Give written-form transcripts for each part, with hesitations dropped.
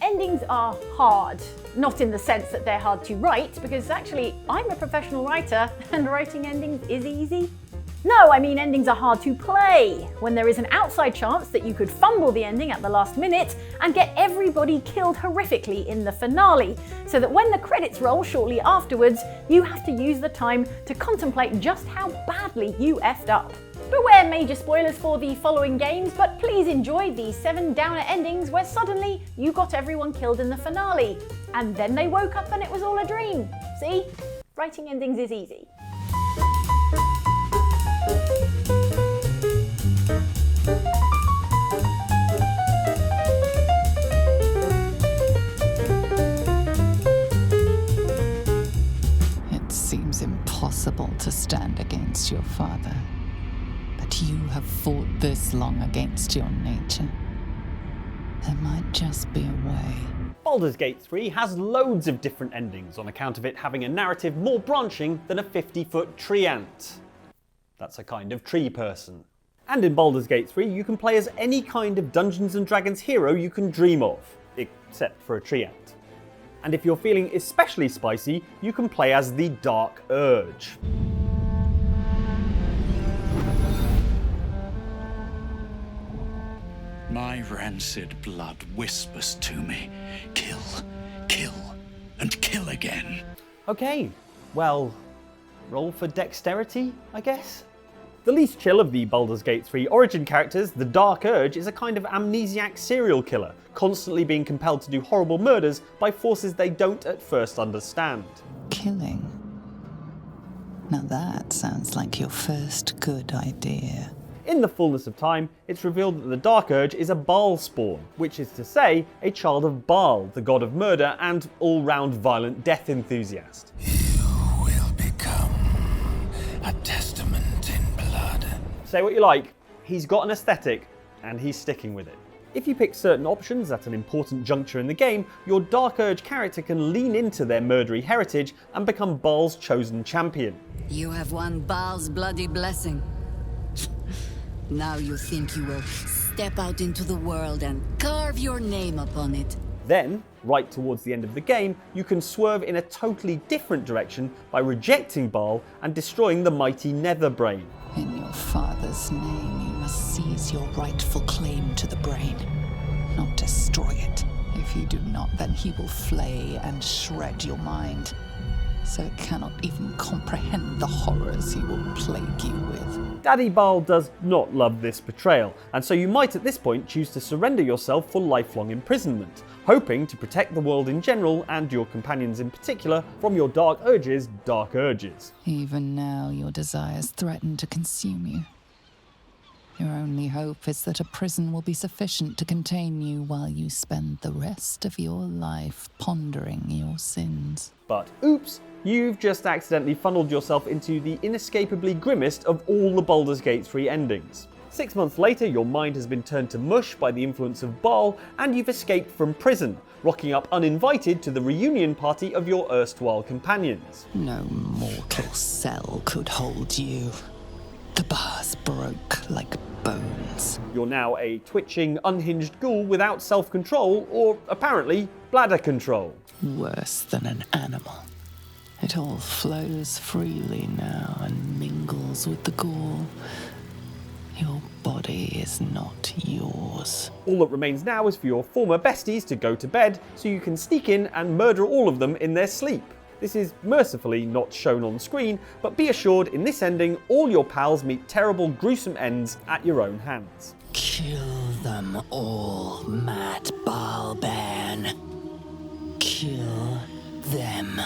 endings are hard. Not in the sense that they're hard to write, because actually I'm a professional writer and writing endings is easy. No, I mean endings are hard to play, when there is an outside chance that you could fumble the ending at the last minute and get everybody killed horrifically in the finale, so that when the credits roll shortly afterwards, you have to use the time to contemplate just how badly you effed up. Beware major spoilers for the following games, but please enjoy the 7 downer endings where suddenly you got everyone killed in the finale, and then they woke up and it was all a dream. See? Writing endings is easy. It seems impossible to stand against your father. But you have fought this long against your nature. There might just be a way. Baldur's Gate 3 has loads of different endings on account of it having a narrative more branching than a 50-foot tree ant. That's a kind of tree person. And in Baldur's Gate 3 you can play as any kind of Dungeons & Dragons hero you can dream of, except for a tree ant. And if you're feeling especially spicy, you can play as the Dark Urge. My rancid blood whispers to me, kill, kill, and kill again. Okay, well, roll for dexterity, I guess? The least chill of the Baldur's Gate 3 origin characters, the Dark Urge, is a kind of amnesiac serial killer, constantly being compelled to do horrible murders by forces they don't at first understand. Killing. Now that sounds like your first good idea. In the fullness of time, it's revealed that the Dark Urge is a Baal spawn, which is to say, a child of Baal, the god of murder and all-round violent death enthusiast. You will become a testament in blood. Say what you like, he's got an aesthetic, and he's sticking with it. If you pick certain options at an important juncture in the game, your Dark Urge character can lean into their murdery heritage and become Baal's chosen champion. You have won Baal's bloody blessing. Now you think you will step out into the world and carve your name upon it. Then, right towards the end of the game, you can swerve in a totally different direction by rejecting Baal and destroying the mighty Netherbrain. In your father's name, you must seize your rightful claim to the brain, not destroy it. If you do not, then he will flay and shred your mind, so it cannot even comprehend the horrors he will plague you with. Daddy Baal does not love this betrayal, and so you might at this point choose to surrender yourself for lifelong imprisonment, hoping to protect the world in general and your companions in particular from your Dark Urge's dark urges. Even now, your desires threaten to consume you. Your only hope is that a prison will be sufficient to contain you while you spend the rest of your life pondering your sins. But oops, you've just accidentally funneled yourself into the inescapably grimmest of all the Baldur's Gate 3 endings. 6 months later, your mind has been turned to mush by the influence of Baal, and you've escaped from prison, rocking up uninvited to the reunion party of your erstwhile companions. No mortal cell could hold you. The bars broke like bones. You're now a twitching, unhinged ghoul without self-control, or apparently bladder control. Worse than an animal. It all flows freely now and mingles with the gall. Your body is not yours. All that remains now is for your former besties to go to bed so you can sneak in and murder all of them in their sleep. This is mercifully not shown on screen, but be assured in this ending all your pals meet terrible, gruesome ends at your own hands. Kill them all, Mad Balban. Kill them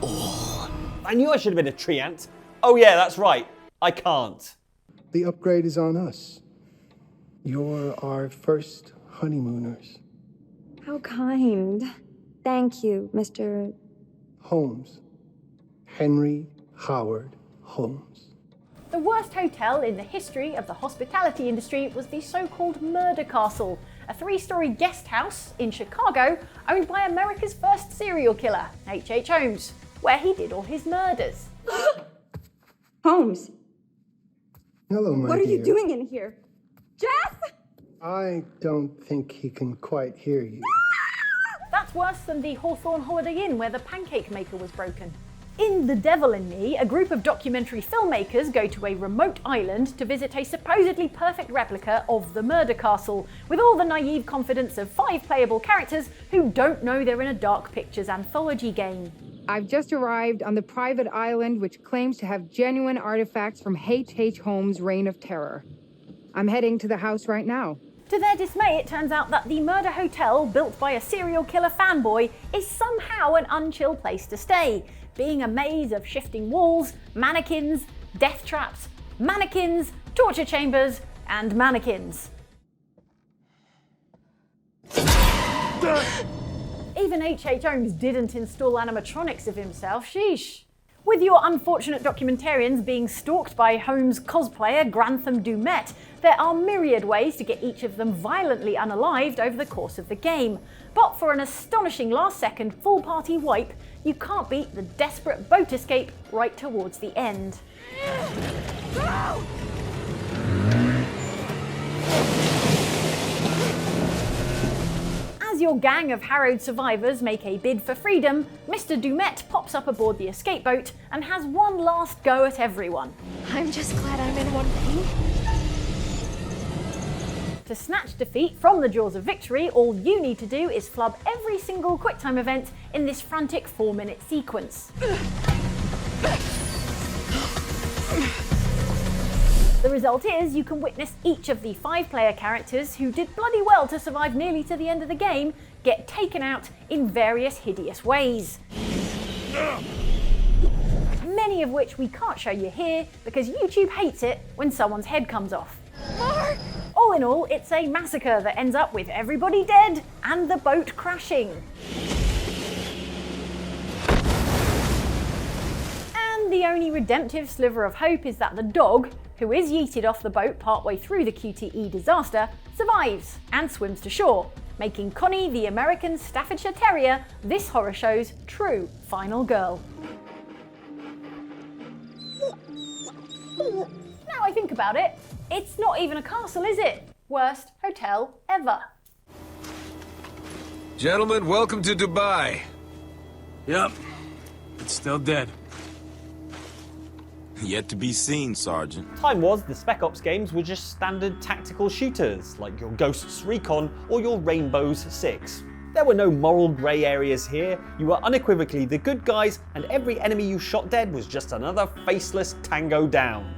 all. I knew I should have been a tree ant. Oh yeah, that's right. I can't. The upgrade is on us. You're our first honeymooners. How kind. Thank you, Mr. Holmes. Henry Howard Holmes. The worst hotel in the history of the hospitality industry was the so-called Murder Castle, a 3-story guest house in Chicago owned by America's first serial killer, H.H. Holmes, where he did all his murders. Holmes, Hello, my what are dear. you doing in here? Jeff! I don't think he can quite hear you. That's worse than the Hawthorne Holiday Inn where the pancake maker was broken. In The Devil in Me, a group of documentary filmmakers go to a remote island to visit a supposedly perfect replica of the murder castle, with all the naive confidence of 5 playable characters who don't know they're in a Dark Pictures anthology game. I've just arrived on the private island which claims to have genuine artifacts from H.H. Holmes' Reign of Terror. I'm heading to the house right now. To their dismay, it turns out that the murder hotel, built by a serial killer fanboy, is somehow an unchill place to stay, being a maze of shifting walls, mannequins, death traps, mannequins, torture chambers, and mannequins. Even H.H. Holmes didn't install animatronics of himself, sheesh. With your unfortunate documentarians being stalked by Holmes cosplayer Grantham Dumet, there are myriad ways to get each of them violently unalived over the course of the game. But for an astonishing last-second full-party wipe, you can't beat the desperate boat escape right towards the end. As your gang of harrowed survivors make a bid for freedom, Mr. Dumet pops up aboard the escape boat and has one last go at everyone. I'm just glad I'm in one piece. To snatch defeat from the jaws of victory, all you need to do is flub every single QuickTime event in this frantic 4-minute sequence. The result is you can witness each of the 5-player characters who did bloody well to survive nearly to the end of the game get taken out in various hideous ways. Many of which we can't show you here because YouTube hates it when someone's head comes off. Mark! All in all, it's a massacre that ends up with everybody dead and the boat crashing. And the only redemptive sliver of hope is that the dog, who is yeeted off the boat partway through the QTE disaster, survives and swims to shore, making Connie the American Staffordshire Terrier this horror show's true final girl. Now I think about it, it's not even a castle, is it? Worst hotel ever. Gentlemen, welcome to Dubai. Yep. It's still dead. Yet to be seen, Sergeant. Time was, the Spec Ops games were just standard tactical shooters, like your Ghosts Recon or your Rainbows 6. There were no moral grey areas here, you were unequivocally the good guys, and every enemy you shot dead was just another faceless tango down.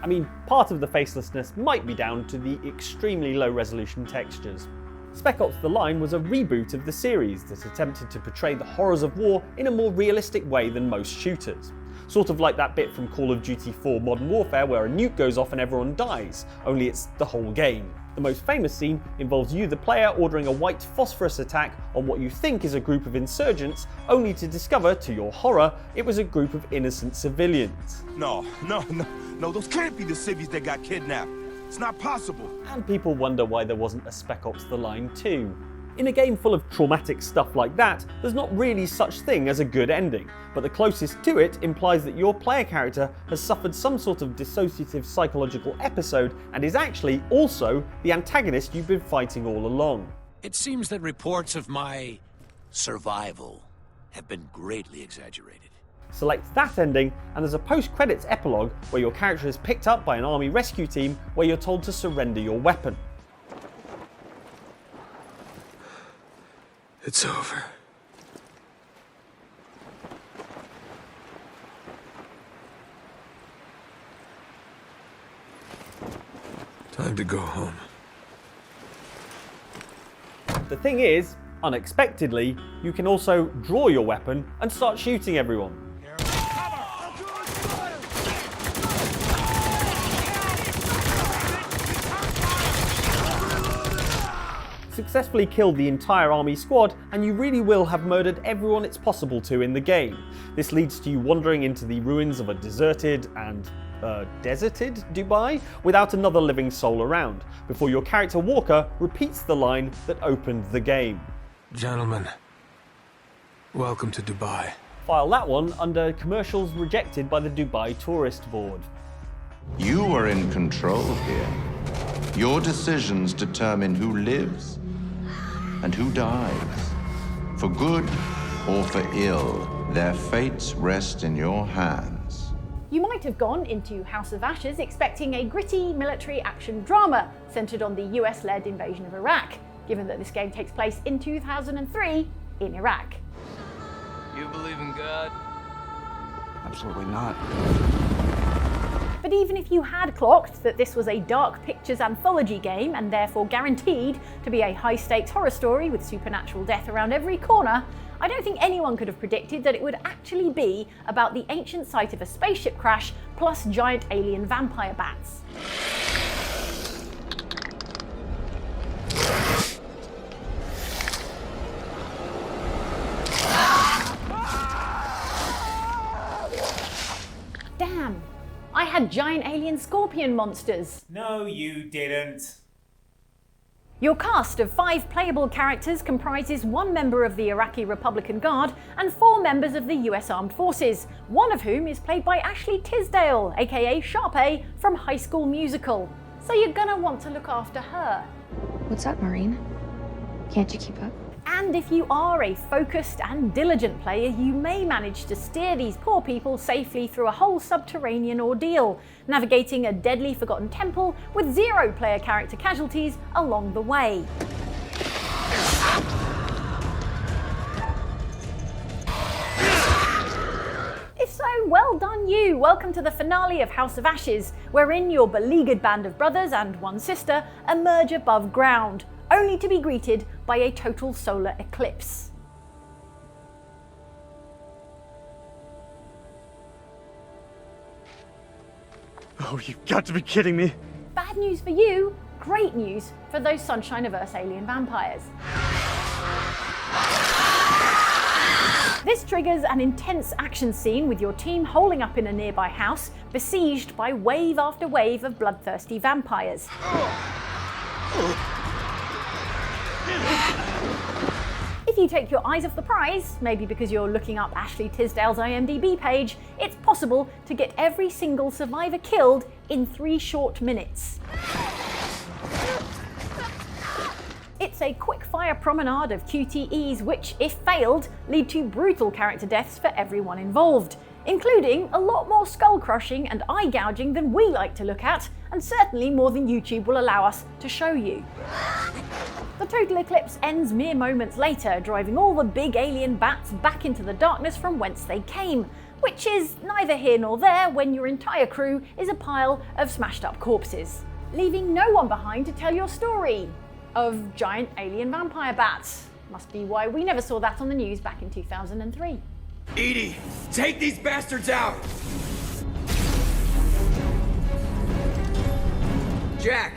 I mean, part of the facelessness might be down to the extremely low resolution textures. Spec Ops: The Line was a reboot of the series that attempted to portray the horrors of war in a more realistic way than most shooters. Sort of like that bit from Call of Duty 4 Modern Warfare where a nuke goes off and everyone dies, only it's the whole game. The most famous scene involves you, the player, ordering a white phosphorus attack on what you think is a group of insurgents, only to discover, to your horror, it was a group of innocent civilians. No, those can't be the civvies that got kidnapped. It's not possible. And people wonder why there wasn't a Spec Ops: The Line 2. In a game full of traumatic stuff like that, there's not really such thing as a good ending, but the closest to it implies that your player character has suffered some sort of dissociative psychological episode and is actually also the antagonist you've been fighting all along. It seems that reports of my survival have been greatly exaggerated. Select that ending, and there's a post-credits epilogue where your character is picked up by an army rescue team where you're told to surrender your weapon. It's over. Time to go home. The thing is, unexpectedly, you can also draw your weapon and start shooting everyone. Successfully killed the entire army squad, and you really will have murdered everyone it's possible to in the game. This leads to you wandering into the ruins of a deserted and deserted Dubai without another living soul around, before your character Walker repeats the line that opened the game. Gentlemen, welcome to Dubai. File that one under commercials rejected by the Dubai Tourist Board. You are in control here. Your decisions determine who lives and who dies. For good or for ill, their fates rest in your hands. You might have gone into House of Ashes expecting a gritty military action drama centered on the US-led invasion of Iraq, given that this game takes place in 2003 in Iraq. You believe in God? Absolutely not. But even if you had clocked that this was a Dark Pictures anthology game and therefore guaranteed to be a high-stakes horror story with supernatural death around every corner, I don't think anyone could have predicted that it would actually be about the ancient site of a spaceship crash plus giant alien vampire bats. Damn! I had giant alien scorpion monsters. No, you didn't. Your cast of 5 playable characters comprises 1 member of the Iraqi Republican Guard and 4 members of the US Armed Forces, one of whom is played by Ashley Tisdale, aka Sharpay from High School Musical. So you're gonna want to look after her. What's up, Marine? Can't you keep up? And if you are a focused and diligent player, you may manage to steer these poor people safely through a whole subterranean ordeal, navigating a deadly forgotten temple with 0 player character casualties along the way. If so, well done you! Welcome to the finale of House of Ashes, wherein your beleaguered band of brothers and 1 sister emerge above ground, only to be greeted by a total solar eclipse. Oh, you've got to be kidding me. Bad news for you, great news for those Sunshine-averse alien vampires. This triggers an intense action scene with your team holing up in a nearby house, besieged by wave after wave of bloodthirsty vampires. If you take your eyes off the prize, maybe because you're looking up Ashley Tisdale's IMDb page, it's possible to get every single survivor killed in 3 short minutes. It's a quick-fire promenade of QTEs which, if failed, lead to brutal character deaths for everyone involved, including a lot more skull-crushing and eye-gouging than we like to look at, and certainly more than YouTube will allow us to show you. The total eclipse ends mere moments later, driving all the big alien bats back into the darkness from whence they came, which is neither here nor there when your entire crew is a pile of smashed up corpses, leaving no one behind to tell your story of giant alien vampire bats. Must be why we never saw that on the news back in 2003. Edie, take these bastards out! Jack!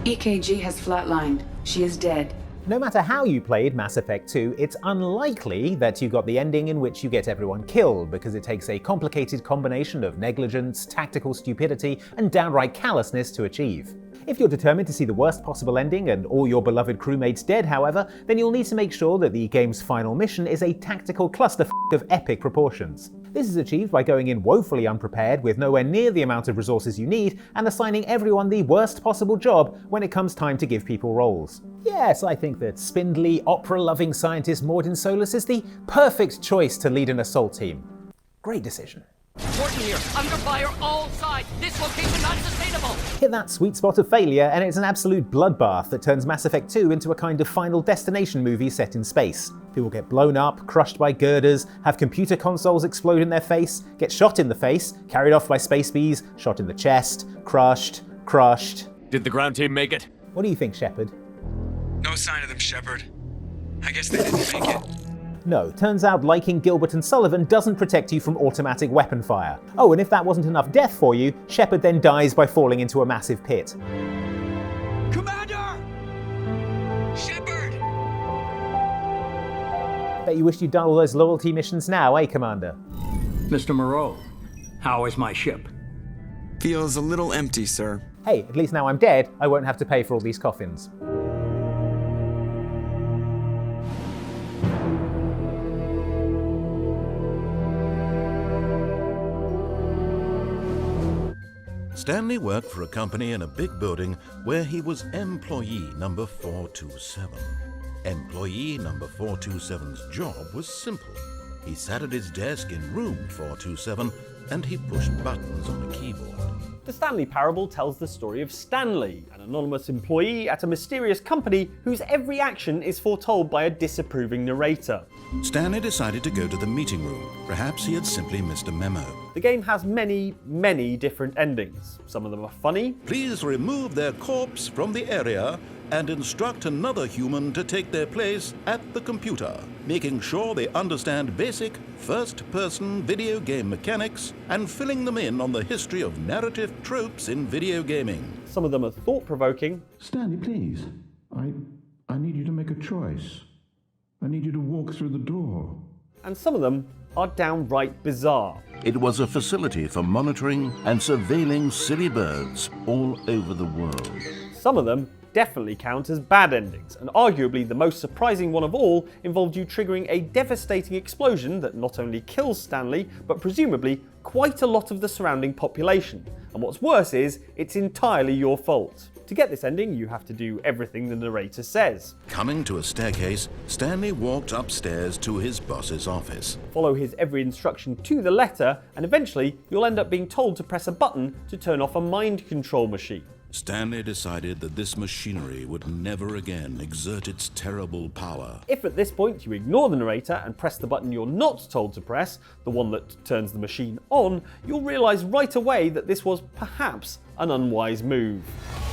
EKG has flatlined. She is dead. No matter how you played Mass Effect 2, it's unlikely that you got the ending in which you get everyone killed, because it takes a complicated combination of negligence, tactical stupidity, and downright callousness to achieve. If you're determined to see the worst possible ending and all your beloved crewmates dead, however, then you'll need to make sure that the game's final mission is a tactical clusterfuck of epic proportions. This is achieved by going in woefully unprepared with nowhere near the amount of resources you need and assigning everyone the worst possible job when it comes time to give people roles. Yes, I think that spindly, opera-loving scientist Mordin Solus is the perfect choice to lead an assault team. Great decision. Important here. Under fire all sides. This location not sustainable. Hit that sweet spot of failure and it's an absolute bloodbath that turns Mass Effect 2 into a kind of Final Destination movie set in space. People get blown up, crushed by girders, have computer consoles explode in their face, get shot in the face, carried off by space bees, shot in the chest, crushed. Did the ground team make it? What do you think, Shepard? No sign of them, Shepard. I guess they didn't make it. No, turns out liking Gilbert and Sullivan doesn't protect you from automatic weapon fire. Oh, and if that wasn't enough death for you, Shepard then dies by falling into a massive pit. Commander! Shepard! Bet you wish you'd done all those loyalty missions now, eh, Commander? Mr. Moreau, how is my ship? Feels a little empty, sir. Hey, at least now I'm dead, I won't have to pay for all these coffins. Stanley worked for a company in a big building where he was employee number 427. Employee number 427's job was simple. He sat at his desk in room 427 and he pushed buttons on a keyboard. The Stanley Parable tells the story of Stanley, an anonymous employee at a mysterious company whose every action is foretold by a disapproving narrator. Stanley decided to go to the meeting room. Perhaps he had simply missed a memo. The game has many, many different endings. Some of them are funny. Please remove their corpse from the area and instruct another human to take their place at the computer, making sure they understand basic first-person video game mechanics and filling them in on the history of narrative tropes in video gaming. Some of them are thought-provoking. Stanley, please. I need you to make a choice. I need you to walk through the door. And some of them are downright bizarre. It was a facility for monitoring and surveilling silly birds all over the world. Some of them definitely count as bad endings, and arguably the most surprising one of all involved you triggering a devastating explosion that not only kills Stanley, but presumably quite a lot of the surrounding population. And what's worse is, it's entirely your fault. To get this ending, you have to do everything the narrator says. Coming to a staircase, Stanley walked upstairs to his boss's office. Follow his every instruction to the letter, and eventually you'll end up being told to press a button to turn off a mind control machine. Stanley decided that this machinery would never again exert its terrible power. If at this point you ignore the narrator and press the button you're not told to press, the one that turns the machine on, you'll realise right away that this was perhaps an unwise move.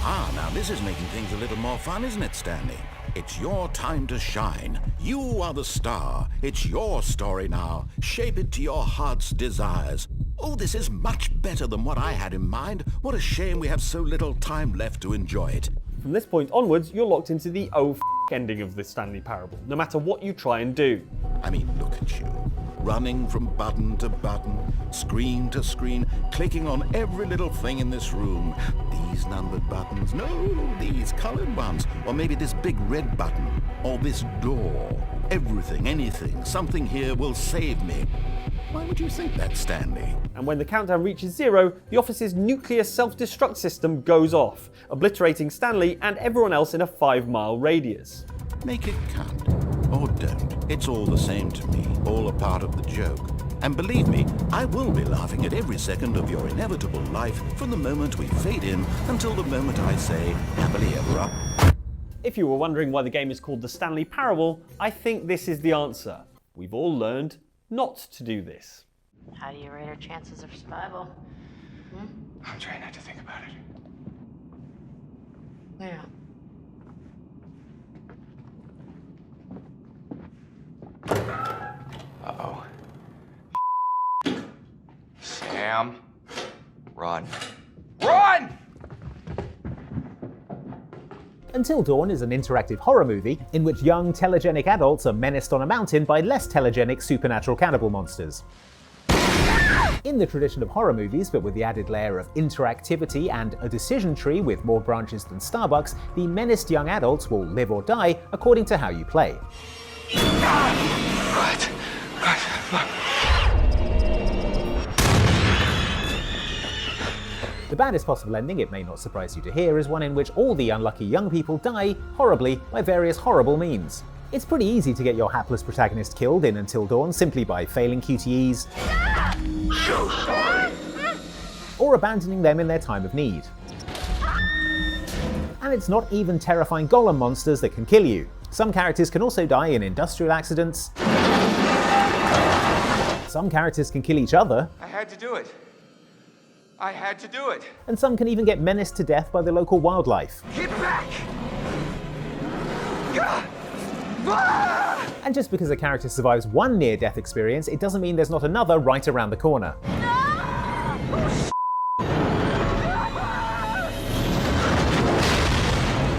Ah, now this is making things a little more fun, isn't it, Stanley? It's your time to shine. You are the star. It's your story now. Shape it to your heart's desires. Oh, this is much better than what I had in mind. What a shame we have so little time left to enjoy it. From this point onwards, you're locked into the ending of the Stanley Parable, no matter what you try and do. I mean, look at you. Running from button to button, screen to screen, clicking on every little thing in this room. These numbered buttons, no, these colored ones. Or maybe this big red button, or this door. Everything, anything, something here will save me. Why would you think that, Stanley? And when the countdown reaches 0, the office's nuclear self-destruct system goes off, obliterating Stanley and everyone else in a 5-mile radius. Make it count. Or don't. It's all the same to me, all a part of the joke. And believe me, I will be laughing at every second of your inevitable life from the moment we fade in until the moment I say, happily ever up. If you were wondering why the game is called the Stanley Parable, I think this is the answer. We've all learned not to do this. How do you rate our chances of survival? I'm trying not to think about it. Yeah. Uh-oh. Sam. Run. Run! Until Dawn is an interactive horror movie in which young, telegenic adults are menaced on a mountain by less telegenic supernatural cannibal monsters. In the tradition of horror movies, but with the added layer of interactivity and a decision tree with more branches than Starbucks, the menaced young adults will live or die according to how you play. Right. The baddest possible ending, it may not surprise you to hear, is one in which all the unlucky young people die horribly by various horrible means. It's pretty easy to get your hapless protagonist killed in Until Dawn simply by failing QTEs or abandoning them in their time of need. And it's not even terrifying golem monsters that can kill you. Some characters can also die in industrial accidents. Some characters can kill each other. I had to do it. I had to do it. And some can even get menaced to death by the local wildlife. Get back! And just because a character survives one near-death experience, it doesn't mean there's not another right around the corner.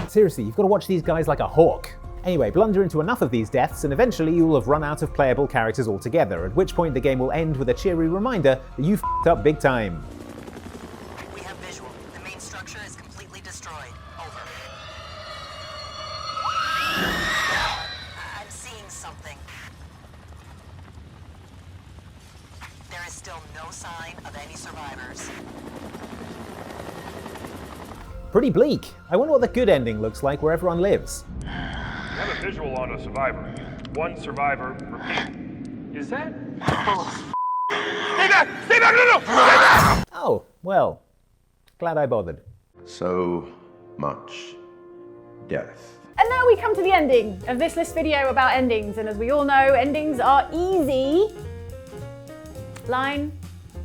Seriously, you've got to watch these guys like a hawk. Anyway, blunder into enough of these deaths and eventually you will have run out of playable characters altogether, at which point the game will end with a cheery reminder that you f***ed up big time. We have visual. The main structure is completely destroyed. Over. I'm seeing something. There is still no sign of any survivors. pretty bleak. I wonder what the good ending looks like where everyone lives. We have a visual on a survivor. One survivor, repeat. Is that? Stay back! Stay back! No! Stay back! Oh, well, glad I bothered. So much death. And now we come to the ending of this list video about endings, and as we all know, endings are easy. Line.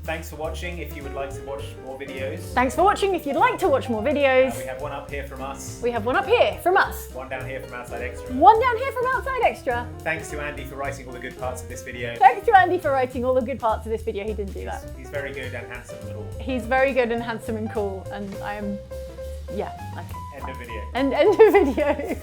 Thanks for watching. If you would like to watch more videos. Thanks for watching. If you'd like to watch more videos. We have one up here from us. We have one up here from us. One down here from Outside Extra. One down here from Outside Extra. Thanks to Andy for writing all the good parts of this video. Thanks to Andy for writing all the good parts of this video. He didn't do that. He's very good and handsome and cool. He's very good and handsome and cool, and I am, yeah, okay. End of video. End of video.